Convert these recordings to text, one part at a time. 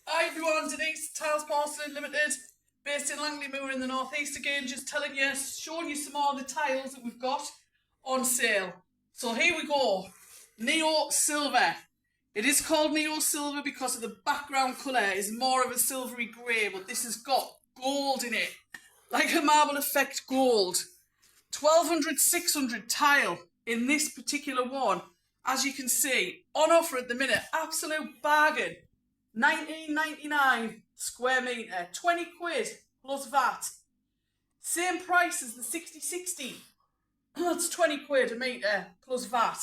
Hi everyone, Denise, Tilesporcelain Limited, based in Langley Moor in the northeast again, just telling you, showing you some more of the tiles that we've got on sale. So here we go, Neo Silver. It is called Neo Silver because of the background colour is more of a silvery grey, but this has got gold in it, like a marble effect gold. 1200, 600 tile in this particular one, as you can see, on offer at the minute, absolute bargain. 19.99 square metre, 20 quid plus VAT. Same price as the 6060. That's 20 quid a metre plus VAT.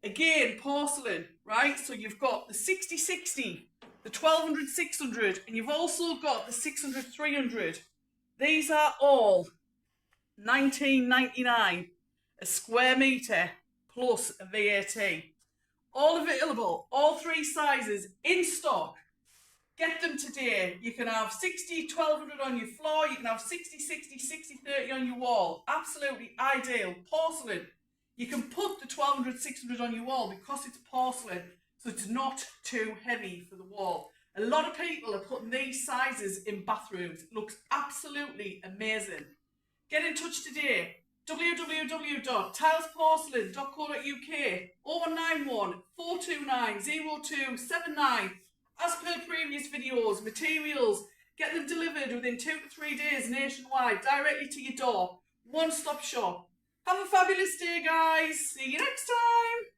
Again, porcelain, right? So you've got the 6060, the 1200, 600, and you've also got the 600, 300. These are all 19.99 a square metre plus a VAT. All available, all three sizes in stock. Get them today. You can have 60, 1200 on your floor. You can have 60, 60, 60, 30 on your wall. Absolutely ideal. Porcelain. You can put the 1200, 600 on your wall because it's porcelain, so it's not too heavy for the wall. A lot of people are putting these sizes in bathrooms. It looks absolutely amazing. Get in touch today. www.tilesporcelain.co.uk 0191 429 0279. As per previous videos, materials, get them delivered within 2 to 3 days nationwide, directly to your door. One-stop shop. Have a fabulous day, guys. See you next time.